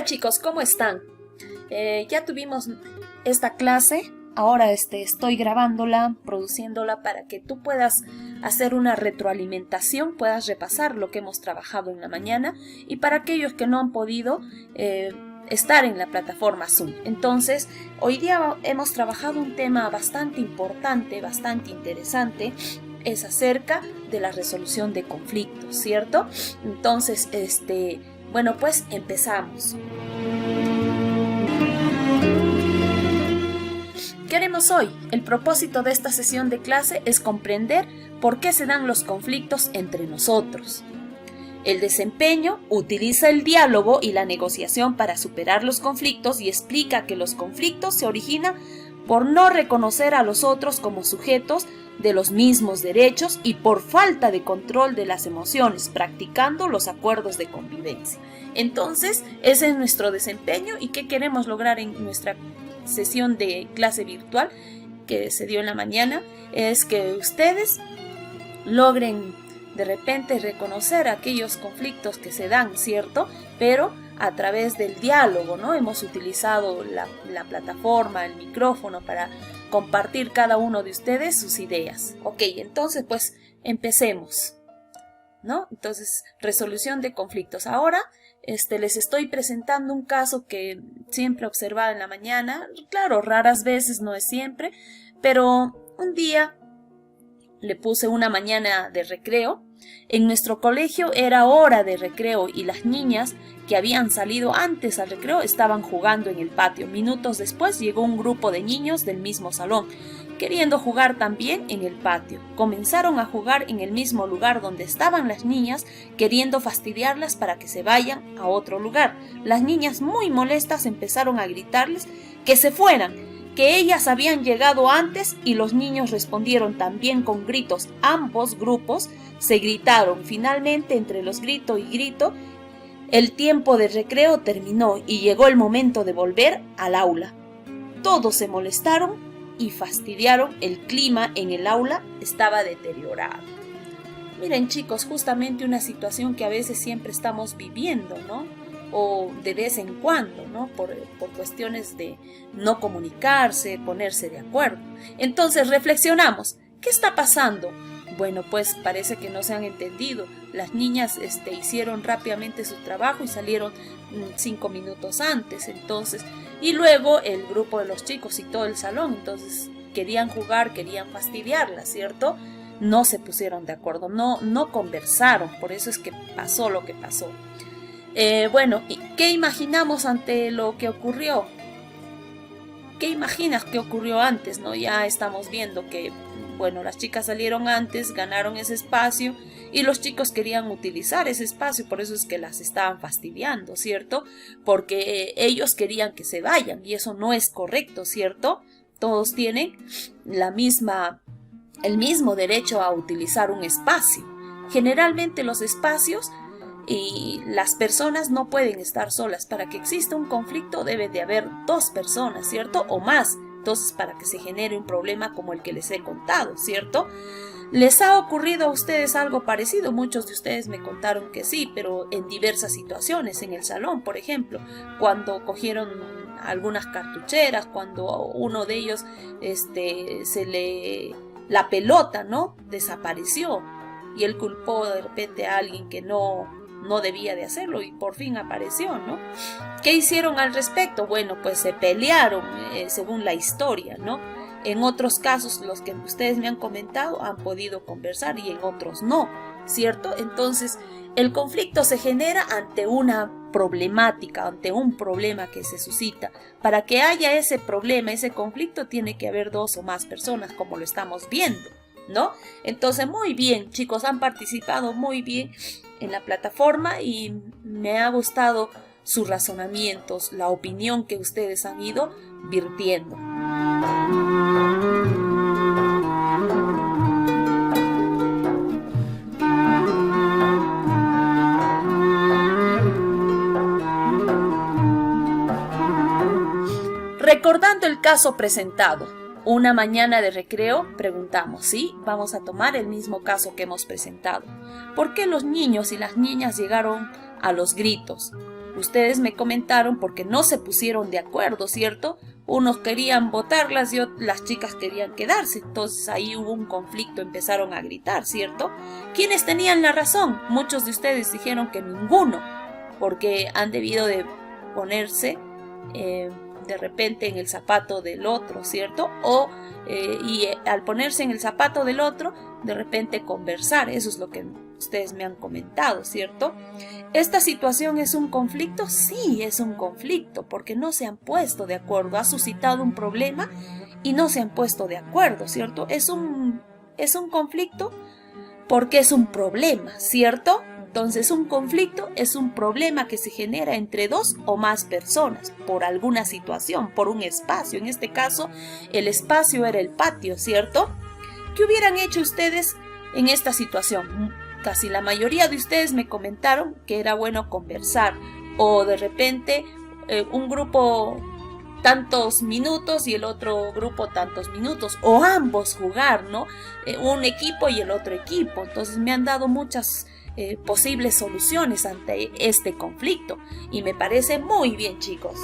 chicos, ¿cómo están? Ya tuvimos esta clase, ahora estoy grabándola, produciéndola para que tú puedas hacer una retroalimentación, puedas repasar lo que hemos trabajado en la mañana y para aquellos que no han podido estar en la plataforma Zoom. Entonces, hoy día hemos trabajado un tema bastante importante, bastante interesante, es acerca de la resolución de conflictos, ¿cierto? Entonces, bueno, pues empezamos. ¿Qué haremos hoy? El propósito de esta sesión de clase es comprender por qué se dan los conflictos entre nosotros. El desempeño utiliza el diálogo y la negociación para superar los conflictos y explica que los conflictos se originan por no reconocer a los otros como sujetos de los mismos derechos y por falta de control de las emociones, practicando los acuerdos de convivencia. Entonces, ese es nuestro desempeño y qué queremos lograr en nuestra sesión de clase virtual que se dio en la mañana, es que ustedes logren de repente reconocer aquellos conflictos que se dan, ¿cierto? Pero a través del diálogo, ¿no? Hemos utilizado la plataforma, el micrófono para compartir cada uno de ustedes sus ideas. Ok, entonces pues empecemos, ¿no? Entonces, resolución de conflictos. Ahora les estoy presentando un caso que siempre observaba en la mañana. Claro, raras veces, no es siempre, pero un día le puse una mañana de recreo. En nuestro colegio era hora de recreo y las niñas que habían salido antes al recreo estaban jugando en el patio. Minutos después llegó un grupo de niños del mismo salón, queriendo jugar también en el patio. Comenzaron a jugar en el mismo lugar donde estaban las niñas, queriendo fastidiarlas para que se vayan a otro lugar. Las niñas, muy molestas, empezaron a gritarles que se fueran, que ellas habían llegado antes, y los niños respondieron también con gritos. Ambos grupos se gritaron. Finalmente, entre los grito y grito, el tiempo de recreo terminó y llegó el momento de volver al aula. Todos se molestaron y fastidiaron. El clima en el aula estaba deteriorado. Miren, chicos, justamente una situación que a veces siempre estamos viviendo, ¿no? O de vez en cuando, ¿no? Por cuestiones de no comunicarse, ponerse de acuerdo. Entonces reflexionamos, ¿qué está pasando? Bueno, pues parece que no se han entendido. Las niñas hicieron rápidamente su trabajo y salieron 5 minutos antes, entonces, y luego el grupo de los chicos y todo el salón, entonces querían jugar, querían fastidiarla, ¿cierto? No se pusieron de acuerdo, no conversaron, por eso es que pasó lo que pasó. Bueno, ¿qué imaginamos ante lo que ocurrió? ¿Qué imaginas que ocurrió antes, no? Ya estamos viendo que, bueno, las chicas salieron antes, ganaron ese espacio y los chicos querían utilizar ese espacio, por eso es que las estaban fastidiando, ¿cierto? Porque ellos querían que se vayan y eso no es correcto, ¿cierto? Todos tienen el mismo derecho a utilizar un espacio. Generalmente los espacios y las personas no pueden estar solas. Para que exista un conflicto debe de haber 2 personas, ¿cierto? O más. Entonces, para que se genere un problema como el que les he contado, ¿cierto? ¿Les ha ocurrido a ustedes algo parecido? Muchos de ustedes me contaron que sí, pero en diversas situaciones, en el salón, por ejemplo, cuando cogieron algunas cartucheras, cuando uno de ellos la pelota, ¿no? Desapareció y él culpó de repente a alguien que no debía de hacerlo y por fin apareció, ¿no? ¿Qué hicieron al respecto? Bueno, pues se pelearon según la historia, ¿no? En otros casos, los que ustedes me han comentado, han podido conversar y en otros no, ¿cierto? Entonces, el conflicto se genera ante una problemática, ante un problema que se suscita. Para que haya ese problema, ese conflicto, tiene que haber 2 o más personas, como lo estamos viendo, ¿no? Entonces, muy bien, chicos, han participado muy bien en la plataforma y me ha gustado sus razonamientos, la opinión que ustedes han ido virtiendo. Recordando el caso presentado, una mañana de recreo, preguntamos, ¿sí? Vamos a tomar el mismo caso que hemos presentado. ¿Por qué los niños y las niñas llegaron a los gritos? Ustedes me comentaron porque no se pusieron de acuerdo, ¿cierto? Unos querían votarlas y las chicas querían quedarse. Entonces ahí hubo un conflicto, empezaron a gritar, ¿cierto? ¿Quiénes tenían la razón? Muchos de ustedes dijeron que ninguno, porque han debido de ponerse de repente en el zapato del otro, ¿cierto? Y al ponerse en el zapato del otro, de repente conversar. Eso es lo que ustedes me han comentado, ¿cierto? ¿Esta situación es un conflicto? Sí, es un conflicto, porque no se han puesto de acuerdo. Ha suscitado un problema y no se han puesto de acuerdo, ¿cierto? Es un conflicto porque es un problema, ¿cierto? Entonces, un conflicto es un problema que se genera entre dos o más personas por alguna situación, por un espacio. En este caso, el espacio era el patio, ¿cierto? ¿Qué hubieran hecho ustedes en esta situación? Casi la mayoría de ustedes me comentaron que era bueno conversar, o de repente un grupo tantos minutos y el otro grupo tantos minutos, o ambos jugar, ¿no? Un equipo y el otro equipo. Entonces me han dado muchas posibles soluciones ante este conflicto y me parece muy bien, chicos.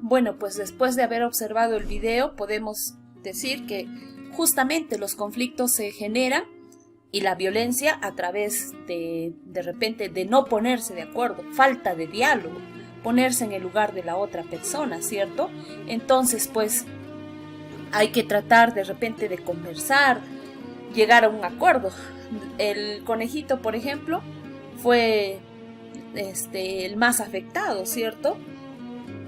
Bueno, pues después de haber observado el video podemos decir que justamente los conflictos se generan y la violencia a través de repente de no ponerse de acuerdo, falta de diálogo, ponerse en el lugar de la otra persona, ¿cierto? Entonces pues hay que tratar de repente de conversar, llegar a un acuerdo. El conejito, por ejemplo, fue el más afectado, ¿cierto?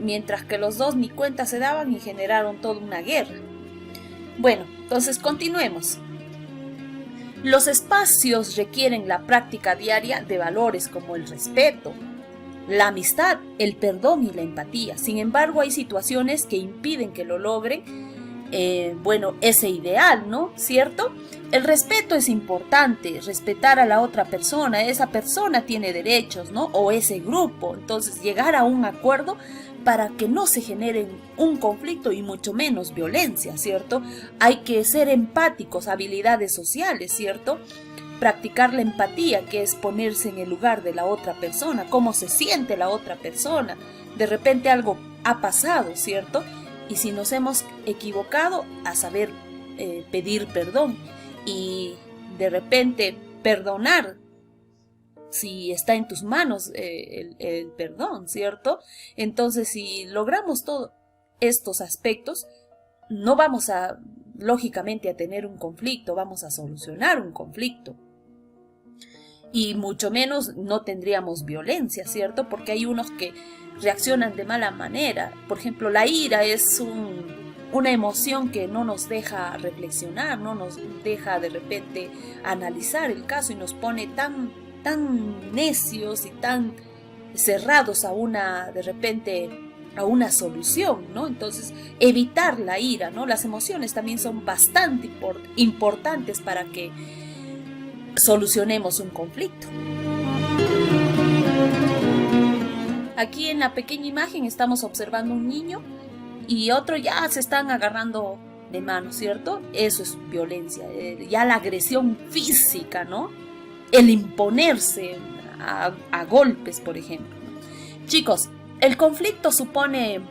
Mientras que los dos ni cuenta se daban y generaron toda una guerra. Bueno, entonces continuemos. Los espacios requieren la práctica diaria de valores como el respeto, la amistad, el perdón y la empatía. Sin embargo, hay situaciones que impiden que lo logren ese ideal, ¿no? ¿Cierto? El respeto es importante, respetar a la otra persona, esa persona tiene derechos, ¿no? O ese grupo, entonces llegar a un acuerdo para que no se genere un conflicto y mucho menos violencia, ¿cierto? Hay que ser empáticos, habilidades sociales, ¿cierto? Practicar la empatía, que es ponerse en el lugar de la otra persona, cómo se siente la otra persona. De repente algo ha pasado, ¿cierto? Y si nos hemos equivocado, a saber pedir perdón y de repente perdonar si está en tus manos el perdón, ¿cierto? Entonces, si logramos todos estos aspectos, no vamos lógicamente, a tener un conflicto, vamos a solucionar un conflicto. Y mucho menos no tendríamos violencia, ¿cierto? Porque hay unos que reaccionan de mala manera. Por ejemplo, la ira es una emoción que no nos deja reflexionar, no nos deja de repente analizar el caso y nos pone tan necios y tan cerrados a una solución, ¿no? Entonces, evitar la ira, ¿no? Las emociones también son bastante importantes para que solucionemos un conflicto. Aquí en la pequeña imagen estamos observando un niño y otro ya se están agarrando de mano, ¿cierto? Eso es violencia, ya la agresión física, ¿no? El imponerse a golpes, por ejemplo. Chicos, el conflicto supone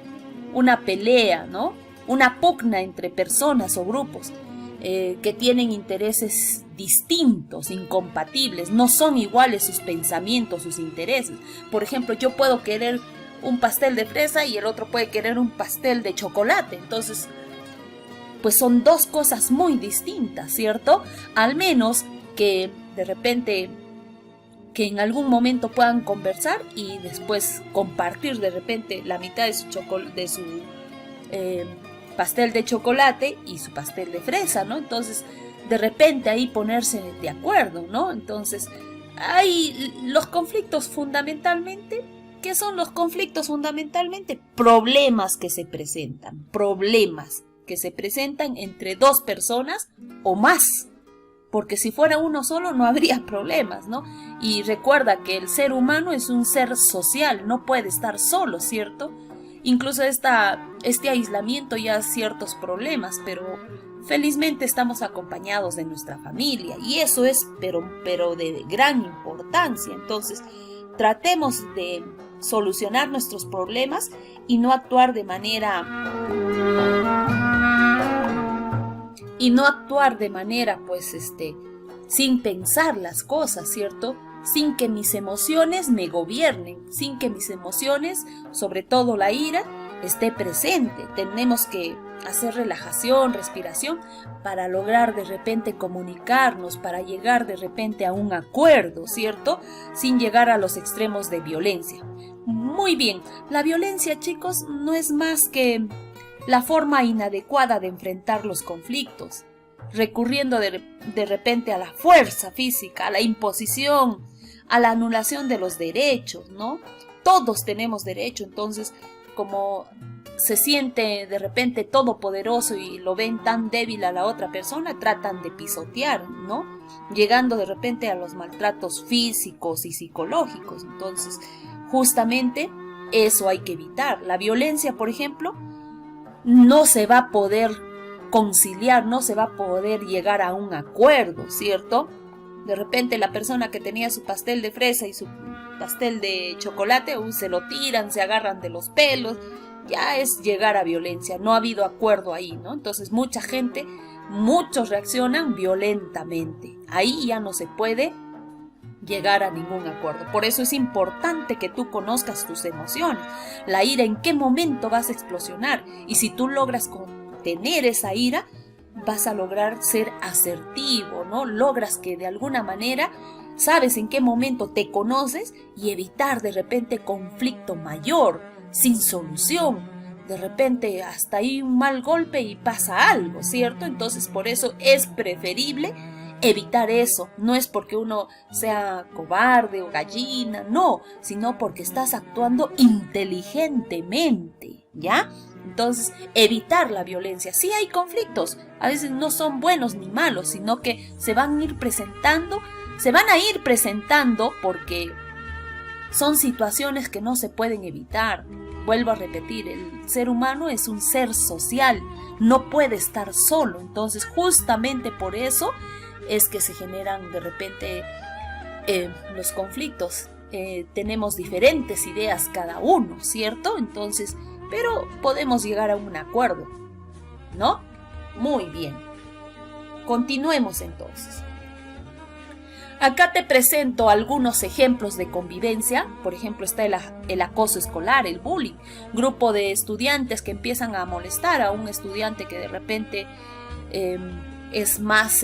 una pelea, ¿no? Una pugna entre personas o grupos que tienen intereses distintos, incompatibles, no son iguales sus pensamientos, sus intereses. Por ejemplo, yo puedo querer un pastel de fresa y el otro puede querer un pastel de chocolate. Entonces, pues son dos cosas muy distintas, ¿cierto? Al menos que de repente que en algún momento puedan conversar y después compartir de repente la mitad de su pastel de chocolate y su pastel de fresa, ¿no? Entonces, de repente ahí ponerse de acuerdo, ¿no? Entonces, hay los conflictos fundamentalmente. ¿Qué son los conflictos fundamentalmente? Problemas que se presentan entre dos personas o más. Porque si fuera uno solo no habría problemas, ¿no? Y recuerda que el ser humano es un ser social, no puede estar solo, ¿cierto? Incluso este aislamiento ya da ciertos problemas, pero felizmente estamos acompañados de nuestra familia y eso es pero de gran importancia. Entonces, tratemos de solucionar nuestros problemas y no actuar de manera sin pensar las cosas, ¿cierto? Sin que mis emociones me gobiernen, sin que mis emociones, sobre todo la ira, esté presente. Tenemos que hacer relajación, respiración, para lograr de repente comunicarnos, para llegar de repente a un acuerdo, ¿cierto? Sin llegar a los extremos de violencia. Muy bien, la violencia, chicos, no es más que la forma inadecuada de enfrentar los conflictos, recurriendo de repente a la fuerza física, a la imposición, a la anulación de los derechos, ¿no? Todos tenemos derecho, entonces, como se siente de repente todopoderoso y lo ven tan débil a la otra persona, tratan de pisotear, ¿no? Llegando de repente a los maltratos físicos y psicológicos. Entonces, justamente eso hay que evitar. La violencia, por ejemplo, no se va a poder conciliar, no se va a poder llegar a un acuerdo, ¿cierto? De repente la persona que tenía su pastel de fresa y su pastel de chocolate, se lo tiran, se agarran de los pelos, ya es llegar a violencia, no ha habido acuerdo ahí, ¿no? Entonces muchos reaccionan violentamente, ahí ya no se puede llegar a ningún acuerdo. Por eso es importante que tú conozcas tus emociones, la ira, en qué momento vas a explosionar, y si tú logras contener esa ira, vas a lograr ser asertivo, ¿no? Logras que de alguna manera sabes en qué momento te conoces y evitar de repente conflicto mayor, sin solución. De repente hasta ahí un mal golpe y pasa algo, ¿cierto? Entonces por eso es preferible evitar eso. No es porque uno sea cobarde o gallina, no, sino porque estás actuando inteligentemente, ¿ya? Entonces, evitar la violencia. Sí hay conflictos, a veces no son buenos ni malos, sino que se van a ir presentando porque son situaciones que no se pueden evitar. Vuelvo a repetir, el ser humano es un ser social, no puede estar solo. Entonces, justamente por eso es que se generan de repente los conflictos. Tenemos diferentes ideas cada uno, ¿cierto? Entonces, pero podemos llegar a un acuerdo, ¿no? Muy bien. Continuemos entonces. Acá te presento algunos ejemplos de convivencia. Por ejemplo, está el acoso escolar, el bullying. Grupo de estudiantes que empiezan a molestar a un estudiante que de repente es más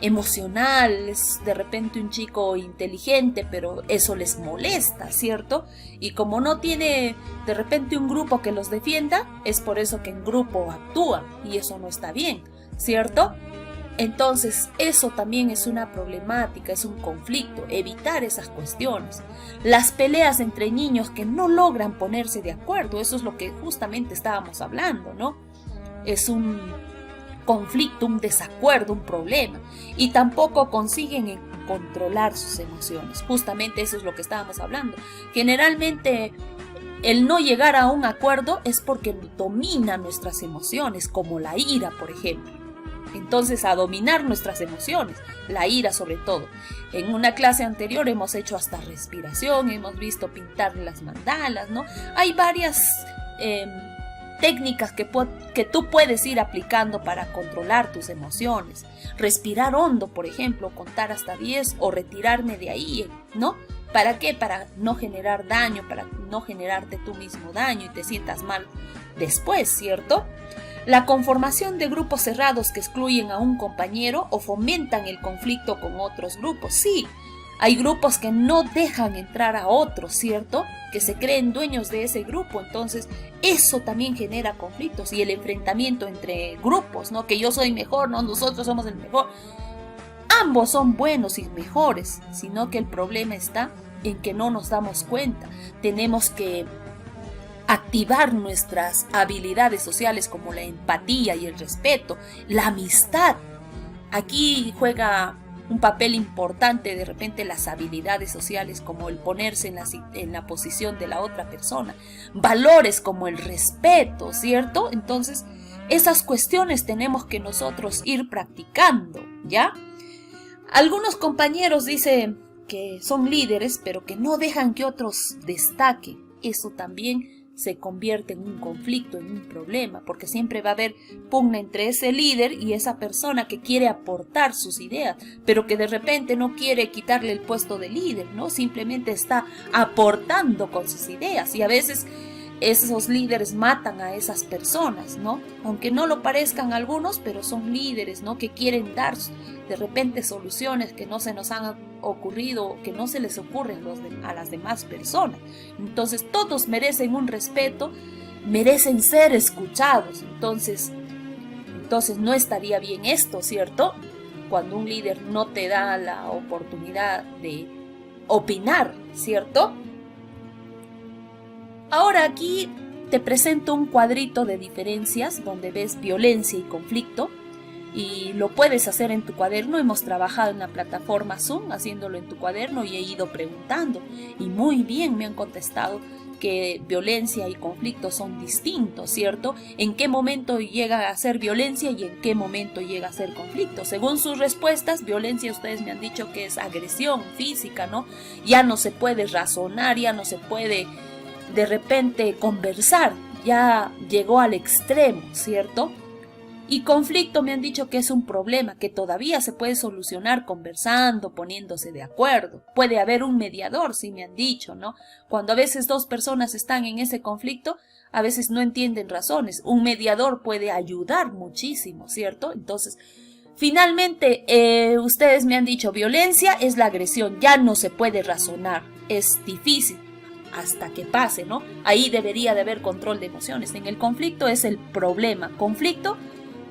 emocional, es de repente un chico inteligente, pero eso les molesta, ¿cierto? Y como no tiene de repente un grupo que los defienda, es por eso que en grupo actúa y eso no está bien, ¿cierto? Entonces, eso también es una problemática, es un conflicto, evitar esas cuestiones. Las peleas entre niños que no logran ponerse de acuerdo, eso es lo que justamente estábamos hablando, ¿no? Es un conflicto, un desacuerdo, un problema, y tampoco consiguen controlar sus emociones. Justamente eso es lo que estábamos hablando. Generalmente, el no llegar a un acuerdo es porque domina nuestras emociones, como la ira, por ejemplo. Entonces, a dominar nuestras emociones, la ira sobre todo. En una clase anterior hemos hecho hasta respiración, hemos visto pintar las mandalas, ¿no? Hay varias técnicas que tú puedes ir aplicando para controlar tus emociones. Respirar hondo, por ejemplo, contar hasta 10 o retirarme de ahí, ¿no? ¿Para qué? Para no generar daño, para no generarte tú mismo daño y te sientas mal después, ¿cierto? La conformación de grupos cerrados que excluyen a un compañero o fomentan el conflicto con otros grupos. Sí, hay grupos que no dejan entrar a otros, ¿cierto? Que se creen dueños de ese grupo. Entonces, eso también genera conflictos y el enfrentamiento entre grupos, ¿no? Que yo soy mejor, no, nosotros somos el mejor. Ambos son buenos y mejores, sino que el problema está en que no nos damos cuenta. Tenemos que activar nuestras habilidades sociales como la empatía y el respeto, la amistad. Aquí juega un papel importante de repente las habilidades sociales como el ponerse en la posición de la otra persona, valores como el respeto, ¿cierto? Entonces, esas cuestiones tenemos que nosotros ir practicando, ¿ya? Algunos compañeros dicen que son líderes, pero que no dejan que otros destaquen. Eso también se convierte en un conflicto, en un problema, porque siempre va a haber pugna entre ese líder y esa persona que quiere aportar sus ideas, pero que de repente no quiere quitarle el puesto de líder, ¿no? Simplemente está aportando con sus ideas y a veces esos líderes matan a esas personas, ¿no? Aunque no lo parezcan algunos, pero son líderes, ¿no? Que quieren dar de repente soluciones que no se nos han ocurrido, que no se les ocurren a las demás personas. Entonces, todos merecen un respeto, merecen ser escuchados. Entonces no estaría bien esto, ¿cierto? Cuando un líder no te da la oportunidad de opinar, ¿cierto? Ahora aquí te presento un cuadrito de diferencias donde ves violencia y conflicto y lo puedes hacer en tu cuaderno. Hemos trabajado en la plataforma Zoom haciéndolo en tu cuaderno y he ido preguntando y muy bien me han contestado que violencia y conflicto son distintos, ¿cierto? ¿En qué momento llega a ser violencia y en qué momento llega a ser conflicto? Según sus respuestas, violencia ustedes me han dicho que es agresión física, ¿no? Ya no se puede razonar, ya no se puede de repente conversar, ya llegó al extremo, ¿cierto? Y conflicto me han dicho que es un problema que todavía se puede solucionar conversando, poniéndose de acuerdo. Puede haber un mediador, sí me han dicho, ¿no? Cuando a veces dos personas están en ese conflicto, a veces no entienden razones. Un mediador puede ayudar muchísimo, ¿cierto? Entonces, Finalmente, ustedes me han dicho, violencia es la agresión, ya no se puede razonar, es difícil hasta que pase, ¿no? Ahí debería de haber control de emociones. En el conflicto es el problema. Conflicto,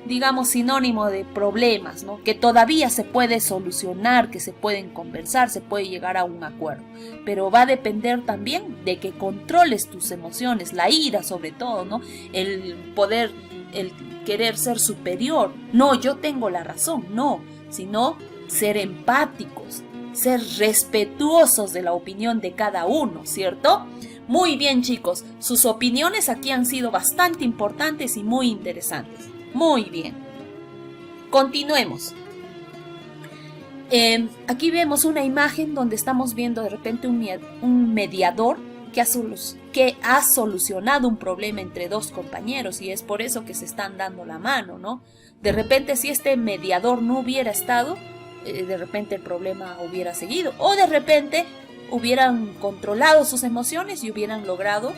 digamos, sinónimo de problemas, ¿no? Que todavía se puede solucionar, que se pueden conversar, se puede llegar a un acuerdo. Pero va a depender también de que controles tus emociones, la ira sobre todo, ¿no? El poder, el querer ser superior. No, yo tengo la razón, no, sino ser empáticos, ser respetuosos de la opinión de cada uno, ¿cierto? Muy bien, chicos, sus opiniones aquí han sido bastante importantes y muy interesantes. Muy bien. Continuemos. Aquí vemos una imagen donde estamos viendo de repente un mediador que ha solucionado un problema entre dos compañeros y es por eso que se están dando la mano, ¿no? De repente, si este mediador no hubiera estado, de repente el problema hubiera seguido o de repente hubieran controlado sus emociones y hubieran logrado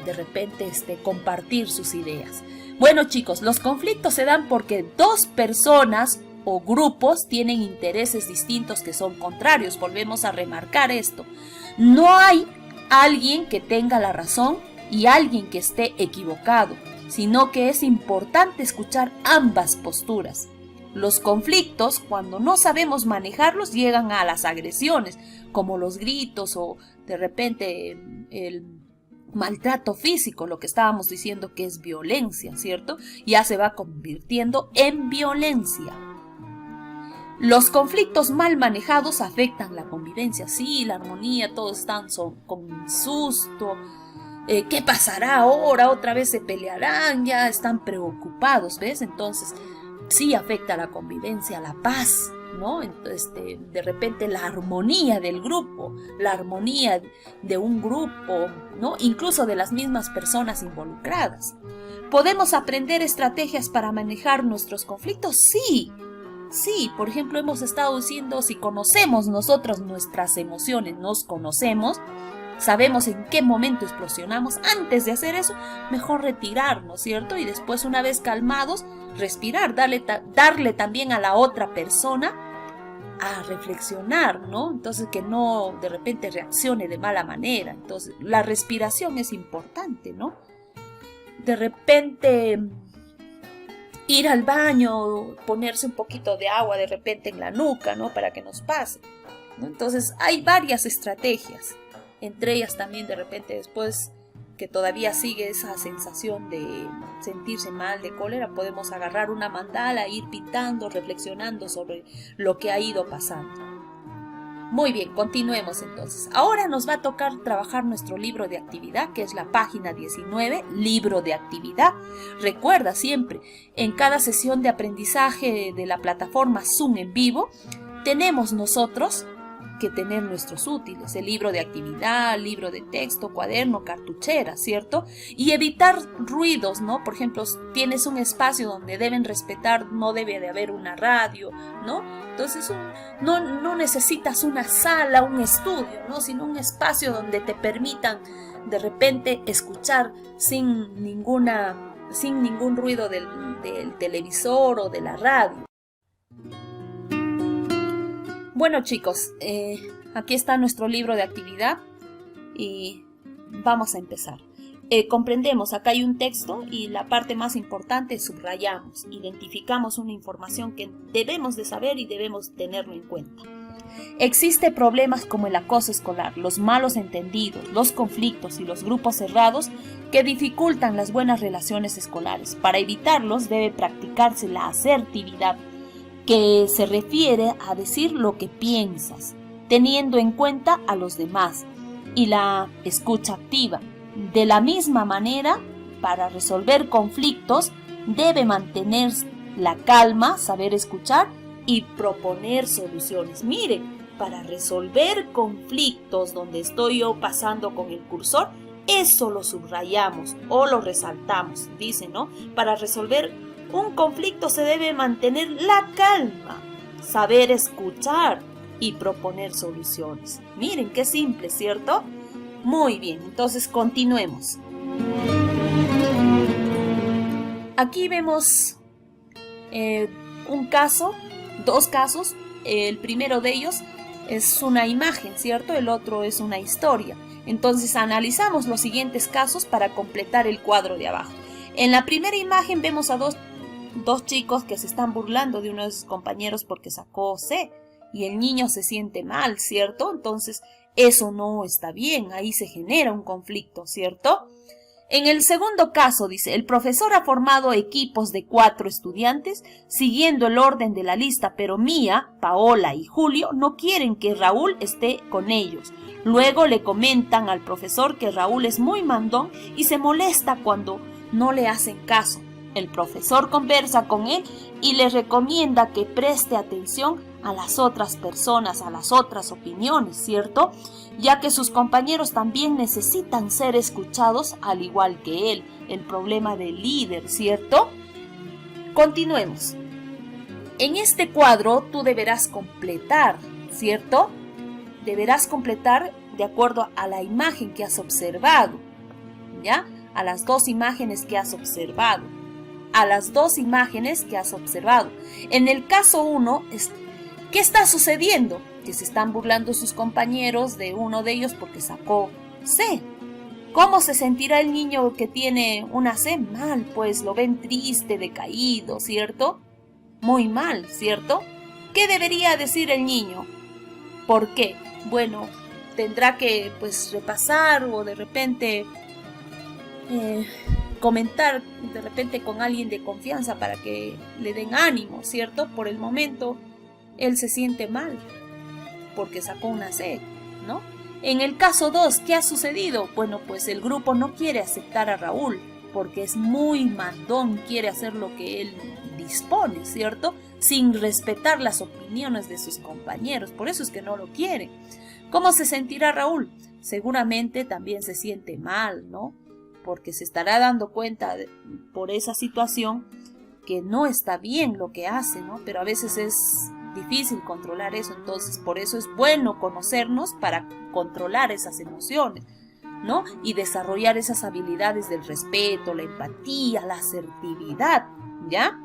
de repente compartir sus ideas. Bueno, chicos, los conflictos se dan porque dos personas o grupos tienen intereses distintos que son contrarios. Volvemos a remarcar esto. No hay alguien que tenga la razón y alguien que esté equivocado, sino que es importante escuchar ambas posturas. Los conflictos, cuando no sabemos manejarlos, llegan a las agresiones, como los gritos o de repente el maltrato físico, lo que estábamos diciendo que es violencia, ¿cierto? Ya se va convirtiendo en violencia. Los conflictos mal manejados afectan la convivencia, sí, la armonía, todos están con susto. ¿Qué pasará ahora? Otra vez se pelearán, ya están preocupados, ¿ves? Entonces, sí afecta la convivencia, la paz, ¿no? Entonces, de repente la armonía del grupo, la armonía de un grupo, ¿no? Incluso de las mismas personas involucradas. ¿Podemos aprender estrategias para manejar nuestros conflictos? Sí. Sí, por ejemplo, hemos estado diciendo, si conocemos nosotros nuestras emociones, nos conocemos, sabemos en qué momento explosionamos, antes de hacer eso, mejor retirarnos, ¿cierto? Y después, una vez calmados, respirar, darle también a la otra persona a reflexionar, ¿no? Entonces, que no de repente reaccione de mala manera. Entonces, la respiración es importante, ¿no? De repente ir al baño, ponerse un poquito de agua de repente en la nuca, ¿no? Para que nos pase, ¿no? Entonces hay varias estrategias, entre ellas también de repente después que todavía sigue esa sensación de sentirse mal, de cólera, podemos agarrar una mandala, ir pintando, reflexionando sobre lo que ha ido pasando. Muy bien, continuemos entonces. Ahora nos va a tocar trabajar nuestro libro de actividad, que es la página 19, libro de actividad. Recuerda siempre, en cada sesión de aprendizaje de la plataforma Zoom en vivo, tenemos nosotros que tener nuestros útiles, el libro de actividad, libro de texto, cuaderno, cartuchera, ¿cierto? Y evitar ruidos, ¿no? Por ejemplo, tienes un espacio donde deben respetar, no debe de haber una radio, ¿no? Entonces no necesitas una sala, un estudio, ¿no? Sino un espacio donde te permitan de repente escuchar sin ningún ruido del televisor o de la radio. Bueno, chicos, aquí está nuestro libro de actividad y vamos a empezar. Comprendemos, acá hay un texto y la parte más importante subrayamos, identificamos una información que debemos de saber y debemos tenerlo en cuenta. Existen problemas como el acoso escolar, los malos entendidos, los conflictos y los grupos cerrados que dificultan las buenas relaciones escolares. Para evitarlos debe practicarse la asertividad, que se refiere a decir lo que piensas, teniendo en cuenta a los demás, y la escucha activa. De la misma manera, para resolver conflictos, debe mantener la calma, saber escuchar y proponer soluciones. Miren, para resolver conflictos donde estoy yo pasando con el cursor, eso lo subrayamos o lo resaltamos, dice, ¿no? Para resolver un conflicto se debe mantener la calma, saber escuchar y proponer soluciones. Miren qué simple, ¿cierto? Muy bien, entonces continuemos. Aquí vemos un caso, dos casos. El primero de ellos es una imagen, ¿cierto? El otro es una historia. Entonces analizamos los siguientes casos para completar el cuadro de abajo. En la primera imagen vemos a dos chicos que se están burlando de unos compañeros porque sacó C y el niño se siente mal, ¿cierto? Entonces eso no está bien, ahí se genera un conflicto, ¿cierto? En el segundo caso, dice, el profesor ha formado equipos de 4 estudiantes siguiendo el orden de la lista, pero Mía, Paola y Julio no quieren que Raúl esté con ellos. Luego le comentan al profesor que Raúl es muy mandón y se molesta cuando no le hacen caso. El profesor conversa con él y le recomienda que preste atención a las otras personas, a las otras opiniones, ¿cierto? Ya que sus compañeros también necesitan ser escuchados al igual que él. El problema del líder, ¿cierto? Continuemos. En este cuadro tú deberás completar, ¿cierto? Deberás completar de acuerdo a la imagen que has observado, ¿ya? A las dos imágenes que has observado. A las dos imágenes que has observado. En el caso 1, ¿qué está sucediendo? Que se están burlando sus compañeros de uno de ellos porque sacó C. ¿Cómo se sentirá el niño que tiene una C? Mal, pues lo ven triste, decaído, ¿cierto? Muy mal, ¿cierto? ¿Qué debería decir el niño? ¿Por qué? Bueno, tendrá que repasar o de repente comentar de repente con alguien de confianza para que le den ánimo, ¿cierto? Por el momento él se siente mal porque sacó una C, ¿no? En el caso 2, ¿qué ha sucedido? Bueno, pues el grupo no quiere aceptar a Raúl porque es muy mandón, quiere hacer lo que él dispone, ¿cierto? Sin respetar las opiniones de sus compañeros, por eso es que no lo quieren. ¿Cómo se sentirá Raúl? Seguramente también se siente mal, ¿no? Porque se estará dando cuenta por esa situación que no está bien lo que hace, ¿no? Pero a veces es difícil controlar eso, entonces por eso es bueno conocernos para controlar esas emociones, ¿no? Y desarrollar esas habilidades del respeto, la empatía, la asertividad, ¿ya?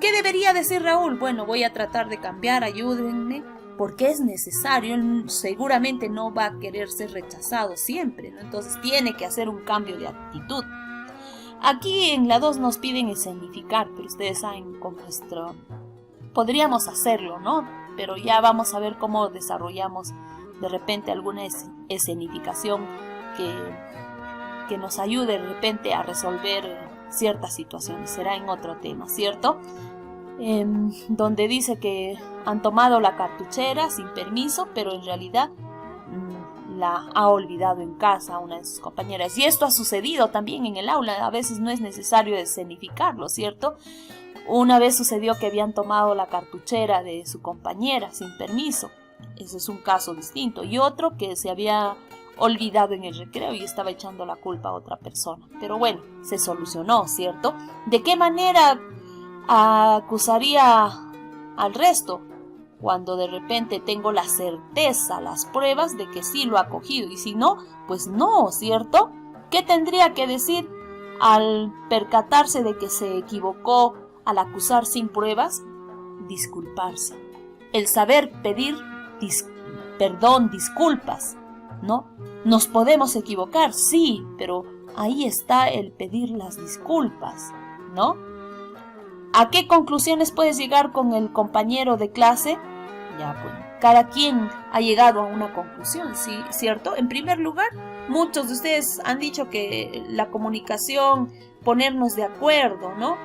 ¿Qué debería decir Raúl? Bueno, voy a tratar de cambiar, ayúdenme, porque es necesario, él seguramente no va a querer ser rechazado siempre, ¿no? Entonces tiene que hacer un cambio de actitud. Aquí en la 2 nos piden escenificar, pero ustedes saben con nuestro... Podríamos hacerlo, ¿no? Pero ya vamos a ver cómo desarrollamos de repente alguna escenificación que nos ayude de repente a resolver ciertas situaciones. Será en otro tema, ¿cierto? Donde dice que han tomado la cartuchera sin permiso, pero en realidad la ha olvidado en casa una de sus compañeras. Y esto ha sucedido también en el aula, a veces no es necesario escenificarlo, ¿cierto? Una vez sucedió que habían tomado la cartuchera de su compañera sin permiso, ese es un caso distinto, y otro que se había olvidado en el recreo y estaba echando la culpa a otra persona. Pero bueno, se solucionó, ¿cierto? ¿De qué manera acusaría al resto? Cuando de repente tengo la certeza, las pruebas de que sí lo ha cogido, y si no, pues no, ¿cierto? ¿Qué tendría que decir al percatarse de que se equivocó al acusar sin pruebas? Disculparse. El saber pedir perdón, disculpas, ¿no? Nos podemos equivocar, sí, pero ahí está el pedir las disculpas, ¿no? ¿A qué conclusiones puedes llegar con el compañero de clase? Ya, bueno, cada quien ha llegado a una conclusión, ¿sí? ¿Cierto? En primer lugar, muchos de ustedes han dicho que la comunicación, ponernos de acuerdo, ¿no?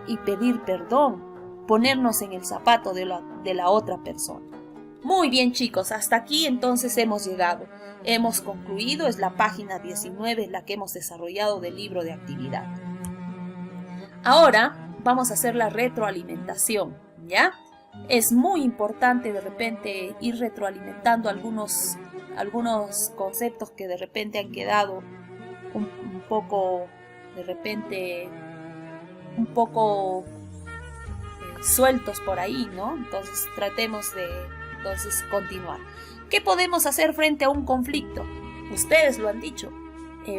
Y pedir perdón, ponernos en el zapato de la otra persona. Muy bien, chicos, hasta aquí entonces hemos llegado. Hemos concluido, es la página 19 la que hemos desarrollado del libro de actividad. Ahora vamos a hacer la retroalimentación, ¿ya? Es muy importante de repente ir retroalimentando algunos conceptos que de repente han quedado un poco, de repente, un poco sueltos por ahí, ¿no? Entonces tratemos de continuar. ¿Qué podemos hacer frente a un conflicto? Ustedes lo han dicho.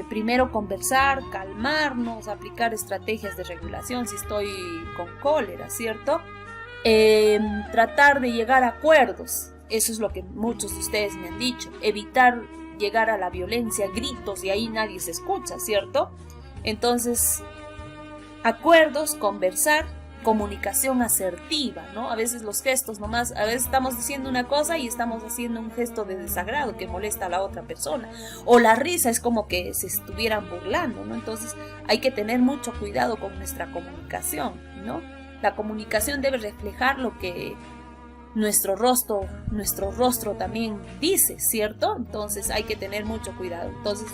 Primero conversar, calmarnos, aplicar estrategias de regulación si estoy con cólera, ¿cierto? Tratar de llegar a acuerdos. Eso es lo que muchos de ustedes me han dicho. Evitar llegar a la violencia, gritos, y ahí nadie se escucha, ¿cierto? Entonces, acuerdos, conversar, comunicación asertiva, ¿no? A veces los gestos nomás, a veces estamos diciendo una cosa y estamos haciendo un gesto de desagrado que molesta a la otra persona. O la risa es como que se estuvieran burlando, ¿no? Entonces hay que tener mucho cuidado con nuestra comunicación, ¿no? La comunicación debe reflejar lo que nuestro rostro también dice, ¿cierto? Entonces hay que tener mucho cuidado. Entonces,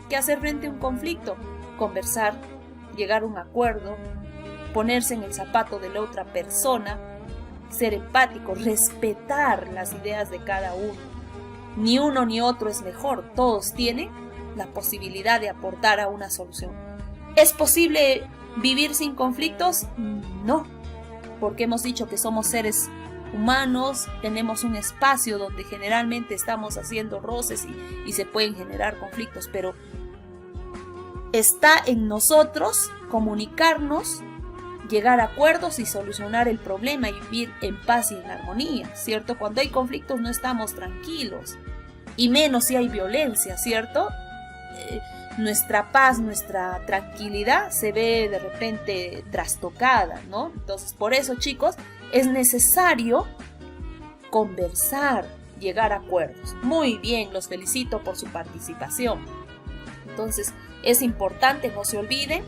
¿qué hacer frente a un conflicto? Conversar, llegar a un acuerdo, ponerse en el zapato de la otra persona, ser empático, respetar las ideas de cada uno. Ni uno ni otro es mejor, todos tienen la posibilidad de aportar a una solución. ¿Es posible vivir sin conflictos? No, porque hemos dicho que somos seres humanos, tenemos un espacio donde generalmente estamos haciendo roces y se pueden generar conflictos, pero está en nosotros comunicarnos, llegar a acuerdos y solucionar el problema y vivir en paz y en armonía, ¿cierto? Cuando hay conflictos no estamos tranquilos, y menos si hay violencia, ¿cierto? Nuestra paz, nuestra tranquilidad se ve de repente trastocada, ¿no? Entonces, por eso, chicos, es necesario conversar, llegar a acuerdos. Muy bien, los felicito por su participación. Entonces, es importante, no se olviden,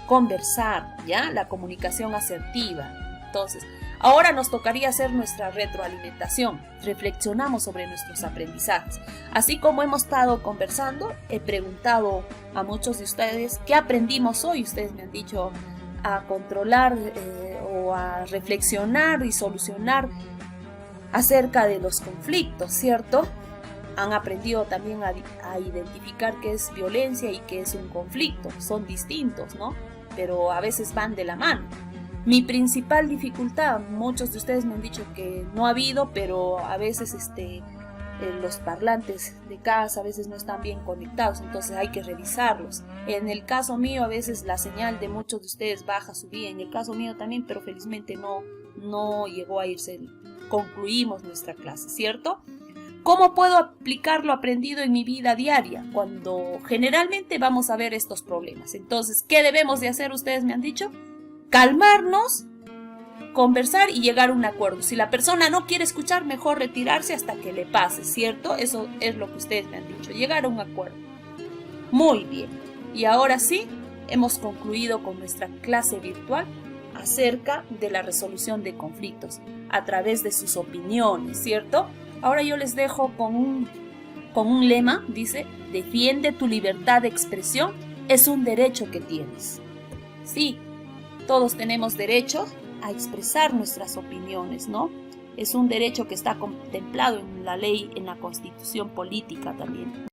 conversar, ¿ya? La comunicación asertiva. Entonces, ahora nos tocaría hacer nuestra retroalimentación. Reflexionamos sobre nuestros aprendizajes. Así como hemos estado conversando, he preguntado a muchos de ustedes qué aprendimos hoy. Ustedes me han dicho a controlar o a reflexionar y solucionar acerca de los conflictos, ¿cierto? Han aprendido también a identificar qué es violencia y qué es un conflicto. Son distintos, ¿no? Pero a veces van de la mano. Mi principal dificultad, muchos de ustedes me han dicho que no ha habido, pero a veces los parlantes de casa a veces no están bien conectados, entonces hay que revisarlos. En el caso mío, a veces la señal de muchos de ustedes baja, subía, en el caso mío también, pero felizmente no llegó a irse. Concluimos nuestra clase, ¿cierto? ¿Cómo puedo aplicar lo aprendido en mi vida diaria cuando generalmente vamos a ver estos problemas? Entonces, ¿qué debemos de hacer? Ustedes me han dicho, calmarnos, conversar y llegar a un acuerdo. Si la persona no quiere escuchar, mejor retirarse hasta que le pase, ¿cierto? Eso es lo que ustedes me han dicho, llegar a un acuerdo. Muy bien. Y ahora sí, hemos concluido con nuestra clase virtual acerca de la resolución de conflictos a través de sus opiniones, ¿cierto? Ahora yo les dejo con un lema, dice, defiende tu libertad de expresión, es un derecho que tienes. Sí, todos tenemos derecho a expresar nuestras opiniones, ¿no? Es un derecho que está contemplado en la ley, en la Constitución política también.